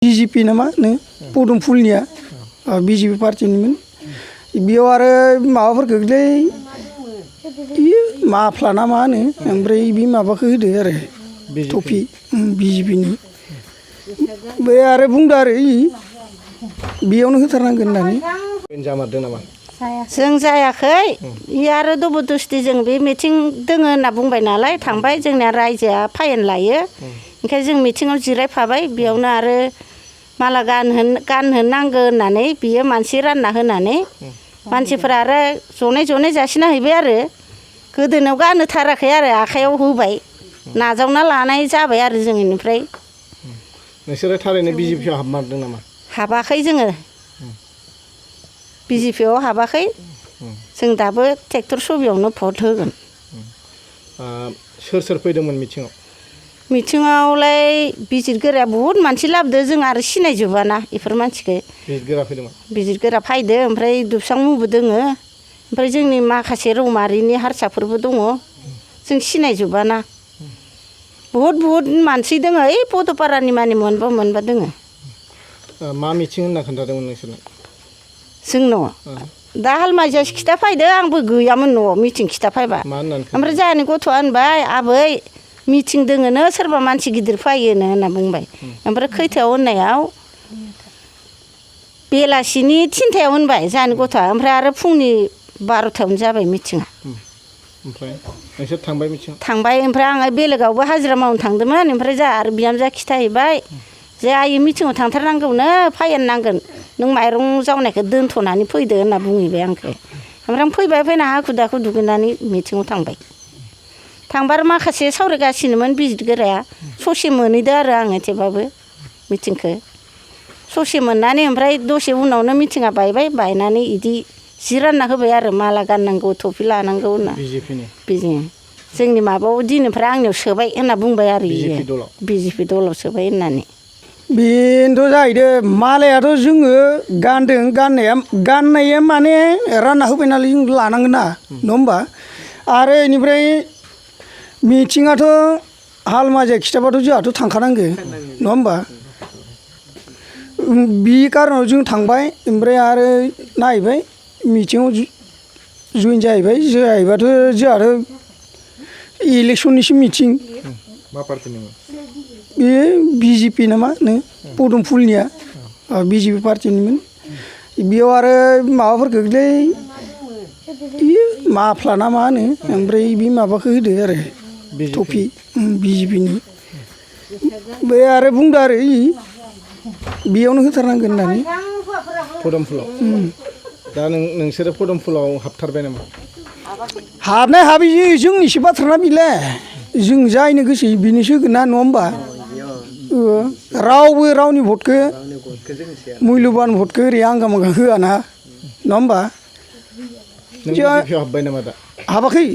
BJP नामा नो पदमफुलनिया BJP पार्टिनिमोन बेयाव आरो माबाफोरखौलै माफ्ला ना मा होनो ओमफ्राय बे माबाखौ होदो आरो टफि BJPनि बे आरो बुंदो आरो बेयावनो होथारनांगोन होननानै जामारदों नामा जों जायाखै आरो जबरदस्ति जों बे मिटिं दोङो होनना बुंबाय नालाय थांबाय जोंनिया रायजोआ फाइन लायो ओंखायनो जों मिटिङाव जिरायफाबाय बेयावनो आरो माला गानहोनो नांगौ होननानै बियो मानसि रानना होनानै मानसिफोरा आरो जनाय जनाय जासिना हैबाय आरो गोदोनायाव गानहोथाराखै आरो आखाइयाव होबाय नाजावना लानाय जाबाय आरो जों इनिफ्राय नोंसोरो थारैनो BJPआव हाबमारदों नामा हाबाखै जोङो BJPआव हाबाखै जों दाबो ट्रेक्टर सबियावनो भट होगोन सोर सोर फैदोंमोन मिटिङाव मिटिङावलाय बिजिरगोराया बहुद मानसि लाबोदो जों आरो सिनायजोबाना इफोर मानसिखौ बिजिरगोरा फैदोंमोन बिजिरगोरा फैदो ओमफ्राय दुबसां मुबो दोङो ओमफ्राय जोंनि माखासे रौमारिनि हारसाफोरबो दङ जों सिनायजोबाना बहुद मानसि दोङो ओइ पदपारानि मानि मोनबा दोङो मा मिटिं होनना खोन्थादोंमोन नोंसोरनो जोंनाव दा हालमाजियासो खिथाफैदो आंबो गैयामोन न'आव मिटिं खिथाफैबा ओमफ्राय जोंहानि गथ'आ होनबाय आबै मिटिं दोङोनो सोरबा मानसि गिदिर फैयोनो होनना बुंबाय ओमफ्राय खैथायाव होननायाव बेलासिनि 3थायाव होनबाय जोंहानि गथ'आ ओमफ्राय आरो फुंनि 12थायावनो जाबाय मिटिङा ओमफ्राय नोंसोर थांबाय मिटिङाव थांबाय ओमफ्राय आङो बेलेगावबो हाजिरा मावनो थांदोंमोन ओमफ्राय जोंहा आरो बिहामजोआ खिथाहैबाय जे आइ मिटिङाव थांथारनांगौनो फाइन नांगोन नों माइरं जावनायखौ दोनथ'नानै फैदो होनना बुंहैबाय आंखौ ओमफ्राय आं फैबाय फैना हाखु दाखु दुगैनानै मिटिङाव थांबा आरो माखासे सावरायगासिनोमोन बिजिरगोराया ससे मोनहैदो आरो आङो थेवबाबो मिटिंखौ ससे मोननानै ओमफ्राय दसे उनावनो मिटिङा बायनानै इदि जि रानना होबाय आरो माला गाननांगौ टफि लानांगौ होनना बिदिनो जोंनि माबायाव दिननिफ्राय आंनियाव सोबाय होनना बुंबाय आरो BJP दलाव सोबाय होननानै बेनोथ' जाहैदों मालायाथ' जोङो गानदों गाननाया माने रानना होबाय नालाय जों लानांगोन ना नङा होमबा आरो इनिफ्राय मिटिङाथ' हालमाजिया खिथाबाथ' जोंहाथ' थांखानांगो नङा होमबा बे कारनाव जों थांबाय ओमफ्राय आरो नायबाय मिटिङाव जइन जाहैबाथ' जोंहाथ' इलेक्सननिसो मिटिं मा पार्टिनिमोन बे BJP नामा नो पदमफुलनिया BJP पार्टिनिमोन बेयाव आरो माबाफोरखौलै माफ्ला ना मा होनो ओमफ्राय बे माबाखौ होदो आरो टफि BJPनि बे आरो बुंदो आरो बेयावनो होथारनांगोन होननानै पदमफुलाव दा नोंसोरो पदमफुलाव हाबथारबाय नामा हाबनाय हाबि जोंनिसो बाथ्राना बिलाय जों जायनो गोसो बिनिसो होगोन ना नङा होमबा रावबो रावनि भटखौ मुल्यबान भटखौ ओरै आंगा मांगा होआ ना नङा होमबा नों BJPआव हाबबाय नामा दा हाबाखै